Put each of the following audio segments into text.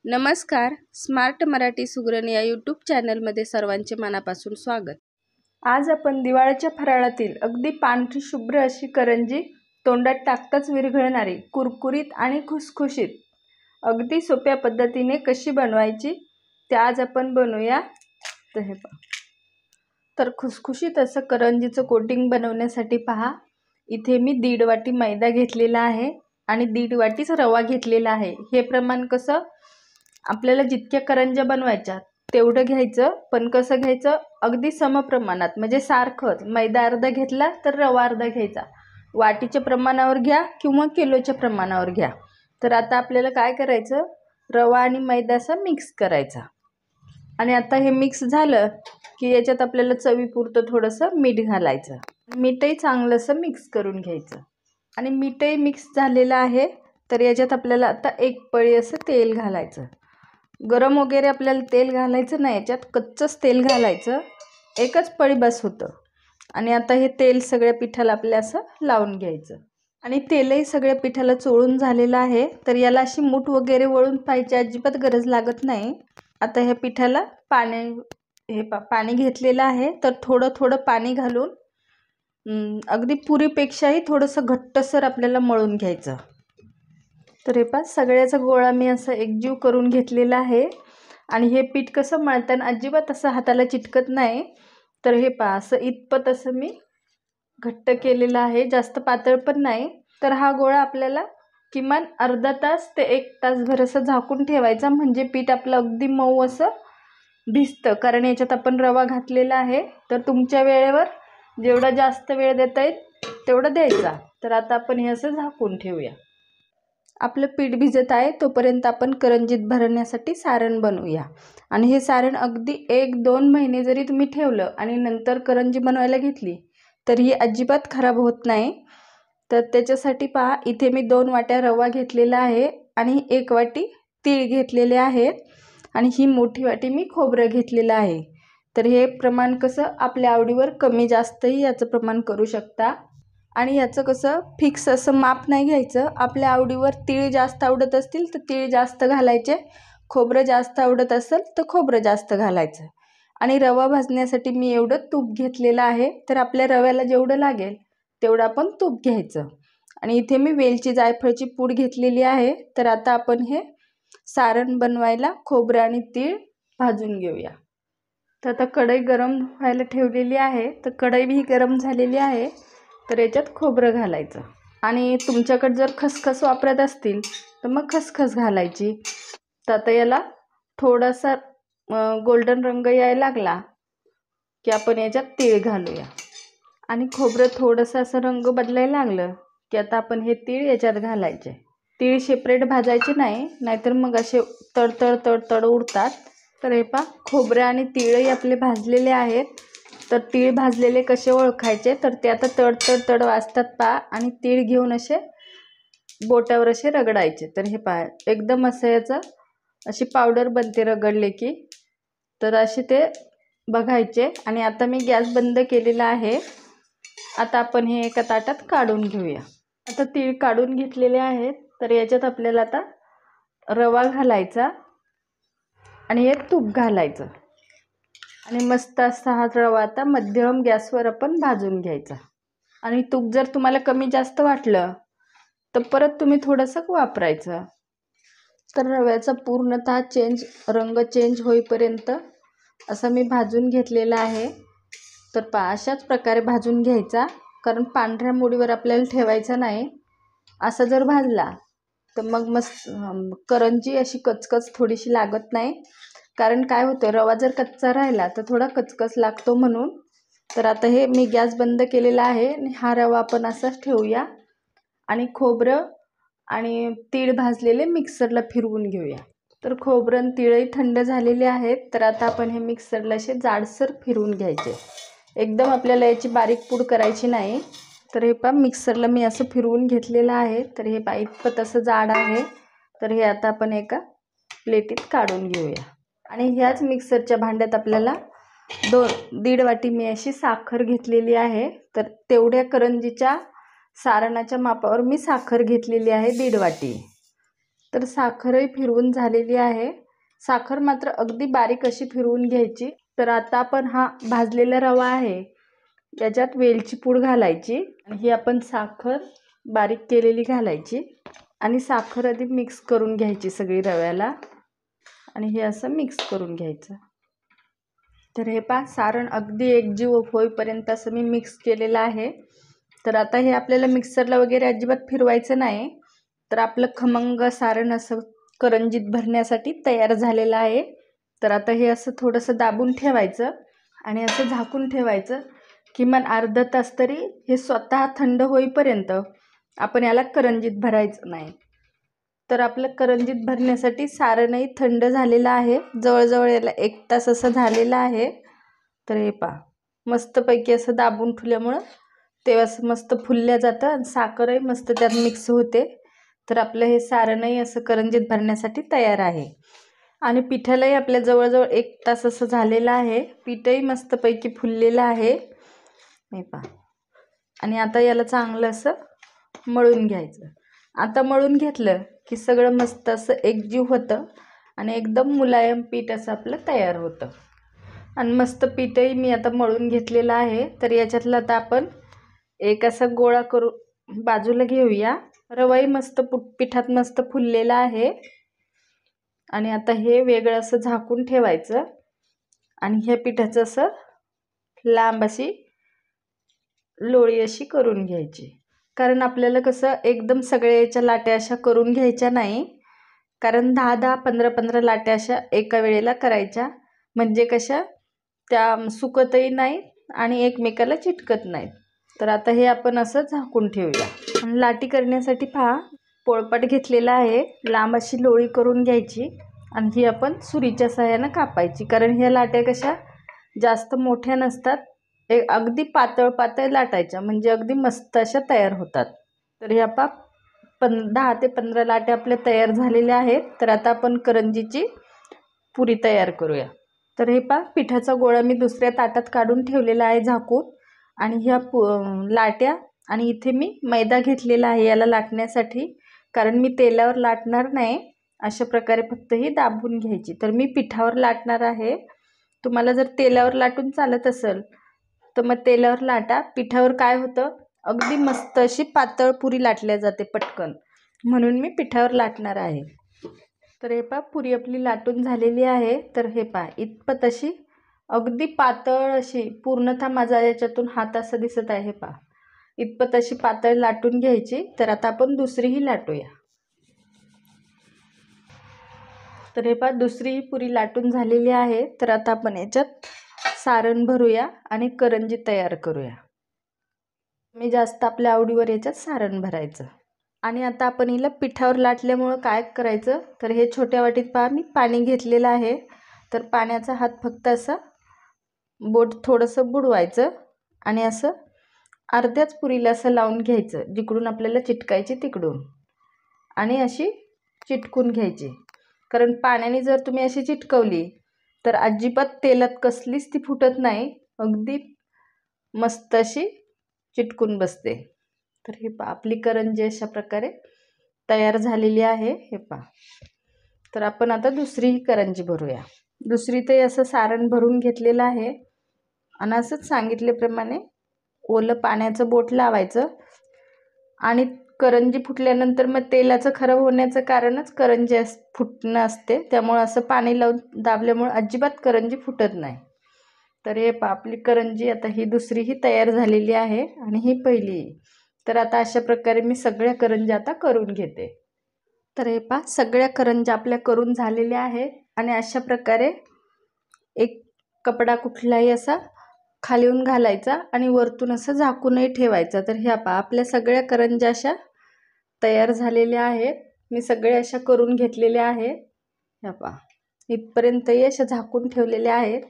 नमस्कार. स्मार्ट मराठी सुगरण या यूट्यूब चॅनलमध्ये सर्वांचे मनापासून स्वागत. आज आपण दिवाळीच्या फराळातील अगदी पांढरी शुभ्र अशी करंजी, तोंडात टाकताच विरघळणारी, कुरकुरीत आणि खुसखुशीत अगदी सोप्या पद्धतीने कशी बनवायची ते आज आपण बनवूया. तर खुसखुशीत असं करंजीचं कोटिंग बनवण्यासाठी पहा, इथे मी 1.5 वाटी मैदा घेतलेला आहे आणि 1.5 वाटीच रवा घेतलेला आहे. हे प्रमाण कसं आपल्याला जितक्या करंज्या बनवायच्या तेवढं घ्यायचं, पण कसं घ्यायचं अगदी समप्रमाणात, म्हणजे सारखंच. मैदा अर्धा घेतला तर रवा अर्धा घ्यायचा. वाटीच्या प्रमाणावर घ्या किंवा किलोच्या प्रमाणावर घ्या. तर आता आपल्याला काय करायचं, रवा आणि मैदा असं मिक्स करायचा. आणि आता हे मिक्स झालं की याच्यात आपल्याला चवीपुरतं थोडंसं मीठ घालायचं. मीठही चांगलं असं मिक्स करून घ्यायचं. आणि मीठही मिक्स झालेलं आहे तर याच्यात आपल्याला आता 1 पळी असं तेल घालायचं. गरम वगैरे आपल्याला तेल घालायचं नाही, याच्यात कच्चंच तेल घालायचं. 1च पळी बस होतं. आणि आता हे तेल सगळ्या पिठाला आपल्या असं लावून घ्यायचं. आणि तेलही सगळ्या पिठाला चोळून झालेलं आहे, तर याला अशी मूठ वगैरे वळून पाहायची अजिबात गरज लागत नाही. आता ह्या पिठाला पाणी घेतलेलं आहे, तर थोडं थोडं पाणी घालून अगदी पुरीपेक्षाही थोडंसं घट्टसर आपल्याला मळून घ्यायचं. तर हे पहा, सगळ्याचा गोळा मी असं एकजीव करून घेतलेला आहे. आणि हे पीठ कसं मळताना अजिबात असं हाताला चिटकत नाही. तर हे पहा, असं इतपत असं मी घट्ट केलेलं आहे, जास्त पातळ पण नाही. तर हा गोळा आपल्याला किमान अर्धा तास ते 1 तासभर असं झाकून ठेवायचा, म्हणजे पीठ आपलं अगदी मऊ असं भिजतं. कारण याच्यात आपण रवा घातलेला आहे. तर तुमच्या वेळेवर जेवढा जास्त वेळ देता येईल तेवढा द्यायचा. तर आता आपण हे असं झाकून ठेवूया. आपलं पीठ भिजत आहे तोपर्यंत आपण करंजीत भरण्यासाठी सारण बनवूया. आणि हे सारण अगदी 1-2 महिने जरी तुम्ही ठेवलं आणि नंतर करंजी बनवायला घेतली तर ही अजिबात खराब होत नाही. तर त्याच्यासाठी पहा, इथे मी 2 वाट्या रवा घेतलेला आहे आणि 1 वाटी तीळ घेतलेले आहेत आणि ही मोठी वाटी मी खोबरं घेतलेलं आहे. तर हे प्रमाण कसं आपल्या आवडीवर कमी जास्तही याचं प्रमाण करू शकता. आणि याचं कसं फिक्स असं माप नाही घ्यायचं. आपल्या आवडीवर तीळ जास्त आवडत असतील तर तीळ जास्त घालायचे, खोबरं जास्त आवडत असेल तर खोबरं जास्त घालायचं. आणि रवा भाजण्यासाठी मी एवढं तूप घेतलेलं आहे, तर आपल्या रव्याला जेवढं लागेल तेवढं आपण तूप घ्यायचं. आणि इथे मी वेलची जायफळची पूड घेतलेली आहे. तर आता आपण हे सारण बनवायला खोबरं आणि तीळ भाजून घेऊया. तर आता कढई गरम व्हायला ठेवलेली आहे. तर कढई ही गरम झालेली आहे, तर याच्यात खोबरं घालायचं. आणि तुमच्याकडे जर खसखस वापरत असतील तर मग खसखस घालायची. तर आता याला थोडासा गोल्डन रंग यायला लागला की आपण याच्यात तीळ घालूया. आणि खोबरं थोडंसं असं रंग बदलायला लागलं की आता आपण हे तीळ याच्यात घालायचे. तीळ सेपरेट भाजायचे नाही, नाहीतर मग असे तडतड तडतड उडतात. तर हे पहा, खोबरं आणि तीळही आपले भाजलेले आहेत. तर तीळ भाजलेले कसे ओळखायचे, तर ते आता तड तड वाजतात पहा. आणि तीळ घेऊन असे बोटावर असे रगडायचे. तर हे पहा, एकदम असं याचं अशी पावडर बनते रगडले की. तर असे ते बघायचे. आणि आता मी गॅस बंद केलेला आहे. आता आपण हे एका ताटात काढून घेऊया. आता तीळ काढून घेतलेले आहेत. तर याच्यात आपल्याला आता रवा घालायचा आणि हे तूप घालायचं. आणि मस्त असा हा रवा आता मध्यम गॅसवर आपण भाजून घ्यायचा. आणि तूप जर तुम्हाला कमी जास्त वाटलं तर परत तुम्ही थोडंसं वापरायचं. तर रव्याचा पूर्णतः रंग चेंज होईपर्यंत असं मी भाजून घेतलेला आहे. तर पहा, अशाच प्रकारे भाजून घ्यायचा, कारण पांढऱ्या मुडीवर आपल्याला ठेवायचं नाही. असं जर भाजला तर मग मस्त करंजी अशी कचकच थोडीशी लागत नाही. कारण काय होतं, रवा जर कच्चा राहिला तर थोडा कचकच लागतो म्हणून. तर आता हे मी गॅस बंद केलेला आहे आणि हा रवा आपण असाच ठेवूया. आणि खोबरं आणि तीळ भाजलेले मिक्सरला फिरवून घेऊया. तर खोबरं आणि तीळही थंड झालेले आहेत. तर आता आपण हे मिक्सरला असे जाडसर फिरवून घ्यायचे. एकदम आपल्याला याची बारीक पूड करायची नाही. तर हे पहा, मिक्सरला मी असं फिरवून घेतलेलं आहे. तर हे पहा, इतपत असं जाड आहे. तर हे आता आपण एका प्लेटीत काढून घेऊया. आणि ह्याच मिक्सरच्या भांड्यात आपल्याला 1.5 वाटी मी अशी साखर घेतलेली आहे. तर तेवढ्या करंजीच्या सारणाच्या मापावर मी साखर घेतलेली आहे 1.5 वाटी. तर साखरही फिरवून झालेली आहे. साखर मात्र अगदी बारीक अशी फिरवून घ्यायची. तर आता आपण हा भाजलेला रवा आहे याच्यात वेलची पूड घालायची आणि ही आपण साखर बारीक केलेली घालायची आणि साखर आधी मिक्स करून घ्यायची सगळी रव्याला आणि हे असं मिक्स करून घ्यायचं. तर हे पहा सारण अगदी एकजीव होईपर्यंत असं मी मिक्स केलेलं आहे. तर आता हे आपल्याला मिक्सरला वगैरे अजिबात फिरवायचं नाही. तर आपलं खमंग सारण असं करंजीत भरण्यासाठी तयार झालेलं आहे. तर आता हे असं थोडंसं दाबून ठेवायचं आणि असं झाकून ठेवायचं. किमान अर्धा तास तरी हे स्वतः थंड होईपर्यंत आपण याला करंजीत भरायचं नाही. तर आपलं करंजीत भरण्यासाठी सारणही थंड झालेलं आहे. जवळजवळ याला 1 तास असं झालेला आहे. तर हे पहा मस्तपैकी असं दाबून ठेवल्यामुळं ते असं मस्त फुलल्या जातं आणि साखरही मस्त त्यात मिक्स होते. तर आपलं हे सारणही असं करंजीत भरण्यासाठी तयार आहे. आणि पिठालाही आपल्या जवळजवळ 1 तास असं झालेलं आहे. पीठही मस्तपैकी फुललेलं आहे. हे पहा आणि आता याला चांगलं असं मळून घ्यायचं. आता मळून घेतलं की सगळं मस्त असं एकजीव होतं आणि एकदम मुलायम पीठ असं आपलं तयार होतं. आणि मस्त पीठही मी आता मळून घेतलेलं आहे. तर याच्यातला आता आपण एक असा गोळा करून बाजूला घेऊया. रवाही मस्त पिठात मस्त फुललेला आहे आणि आता हे वेगळं असं झाकून ठेवायचं आणि ह्या पिठाचं असं लांब अशी लोळी अशी करून घ्यायची. कारण आपल्याला कसं एकदम सगळ्याच्या लाट्या अशा करून घ्यायच्या नाही. कारण 10-10, 15-15 लाट्या अशा एका वेळेला करायच्या. म्हणजे कशा त्या सुकतही नाही आणि एकमेकाला चिटकत नाहीत. तर आता हे आपण असं झाकून ठेवूया. आणि लाटी करण्यासाठी पहा पोळपाट घेतलेला आहे. लांब अशी लोळी करून घ्यायची आणि ही आपण सुरीच्या सहाय्यानं कापायची. कारण ह्या लाट्या कशा जास्त मोठ्या नसतात. अगदी पातळ पातळ लाटायच्या म्हणजे अगदी मस्त अशा तयार होतात. तर ह्या 10 ते 15 लाट्या आपल्या तयार झालेल्या आहेत. तर आता आपण करंजीची पुरी तयार करूया. तर हे पिठाचा गोळा मी दुसऱ्या ताटात काढून ठेवलेला आहे झाकून आणि ह्या लाट्या आणि इथे मी मैदा घेतलेला आहे याला लाटण्यासाठी. कारण मी तेलावर लाटणार नाही. अशा प्रकारे फक्त ही दाबून घ्यायची. तर मी पिठावर लाटणार आहे. तुम्हाला जर तेलावर लाटून चालत असेल तर मग तेलावर लाटा. पिठावर काय होतं अगदी मस्त अशी पातळ पुरी लाटल्या जाते पटकन. म्हणून मी पिठावर लाटणार आहे. तर हे पुरी आपली लाटून झालेली आहे. तर हे इतपत अशी अगदी पातळ अशी पूर्णतः माझा याच्यातून हात असं दिसत आहे. इतपत अशी पातळ लाटून घ्यायची. तर आता आपण दुसरीही लाटूया. तर हे दुसरीही पुरी लाटून झालेली आहे. तर आता आपण याच्यात सारण भरूया आणि करंजी तयार करूया. मी जास्त आपल्या आवडीवर याच्यात सारण भरायचं. आणि आता आपण हिला पिठावर लाटल्यामुळं काय करायचं तर हे छोट्या वाटीत मी पाणी घेतलेलं आहे. तर पाण्याचा हात फक्त असं बोट थोडंसं बुडवायचं आणि असं अर्ध्याच पुरीला असं लावून घ्यायचं जिकडून आपल्याला चिटकायची तिकडून आणि अशी चिटकून घ्यायची. कारण पाण्याने जर तुम्ही अशी चिटकवली तर अजिबात तेलात कसलीच ती फुटत नाही. अगदी मस्त अशी चिटकून बसते. तर हे आपली करंजी अशा प्रकारे तयार झालेली आहे. हे तर आपण आता दुसरीही करंजी भरूया. दुसरी ते असं सारण भरून घेतलेलं आहे आणि असंच सांगितल्याप्रमाणे ओलं पाण्याचं बोट लावायचं आणि करंजी फुटल्यानंतर मग तेलाचं खराब होण्याचं कारणच करंजी फुटणं असते. त्यामुळे असं पाणी लावून दाबल्यामुळे अजिबात करंजी फुटत नाही. तर हे आपली करंजी आता ही दुसरीही तयार झालेली आहे आणि ही पहिली. तर आता अशा प्रकारे मी सगळ्या करंज्या आता करून घेते. तर हे सगळ्या करंज्या आपल्या करून झालेल्या आहेत आणि अशा प्रकारे एक कपडा कुठलाही असा खालीहून घालायचा आणि वरतून असं झाकूनही ठेवायचं. तर ह्या आपल्या सगळ्या करंज्या अशा तयार झालेल्या आहेत. मी सगळ्या अशा करून घेतलेल्या आहेत. ह्या इथपर्यंतही अशा झाकून ठेवलेल्या आहेत.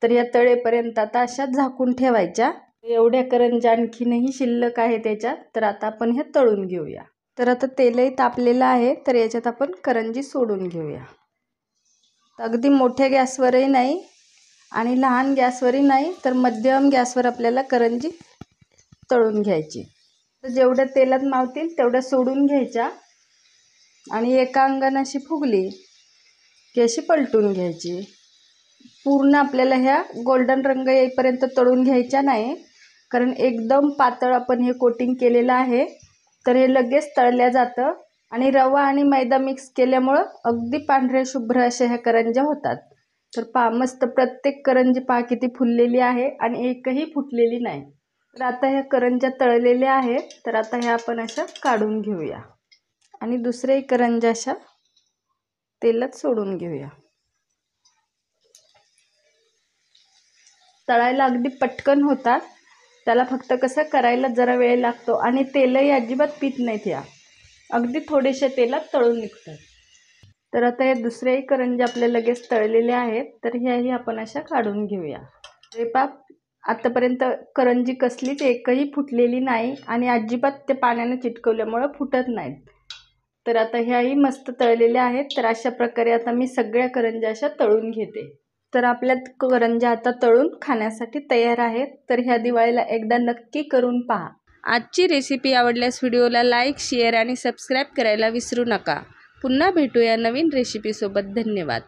तर या तळेपर्यंत आता अशा झाकून ठेवायच्या. एवढ्या करंज्या आणखीनही शिल्लक आहे त्याच्यात. तर आता आपण हे तळून घेऊया. तर आता तेलही तापलेलं आहे. तर याच्यात आपण करंजी सोडून घेऊया. अगदी मोठ्या गॅसवरही नाही आणि लहान गॅसवरही नाही तर मध्यम गॅसवर आपल्याला करंजी तळून घ्यायची. तर जेवढ्या तेलात मावतील तेवढ्या सोडून घ्यायच्या आणि एका अंगाने अशी फुगली की अशी पलटून घ्यायची। पूर्ण आपल्याला ह्या गोल्डन रंग येईपर्यंत तळून घ्यायच्या नाही, कारण एकदम पातळ आपण हे कोटिंग केलेलं आहे, तर हे लगेच तळल्या जातं आणि रवा आणि मैदा मिक्स केल्यामुळं अगदी पांढऱ्या शुभ्र अशा ह्या करंज्या होतात। तर पहा मस्त प्रत्येक करंजी पहा किती फुललेली आहे आणि एकही फुटलेली नाही। तर आता ह्या करंज्या तळलेल्या आहेत, तर आता ह्या आपण अशा काढून घेऊया आणि दुसऱ्याही करंज्या अशा तेलात सोडून घेऊया। तळायला अगदी पटकन होतात, त्याला फक्त कसं करायला जरा वेळ लागतो आणि तेलही अजिबात पीत नाहीत, या अगदी थोडेशा तेलात तळून निघतात। तर आता हे दुसरेही करंजे आपले लगेच तळलेले आहेत, तर ह्याही आपण अशा काढून घेऊया। हे पाप आतापर्यंत करंजी कसलीच एकही फुटलेली नाही आणि अजिबात ते पाण्याने चिटकवल्यामुळे फुटत नाहीत। तर आता ह्याही मस्त तळलेल्या आहेत, तर अशा प्रकारे आता मी सगळ्या करंज्या अशा तळून घेते। तर आपल्या करंज्या आता तळून खाण्यासाठी तयार आहेत, तर ह्या दिवाळीला एकदा नक्की करून पहा। आजची रेसिपी आवडल्यास व्हिडिओला लाईक, शेअर आणि सबस्क्राईब करायला विसरू नका। पुन्हा भेटूया नवीन रेसिपीसोबत। धन्यवाद।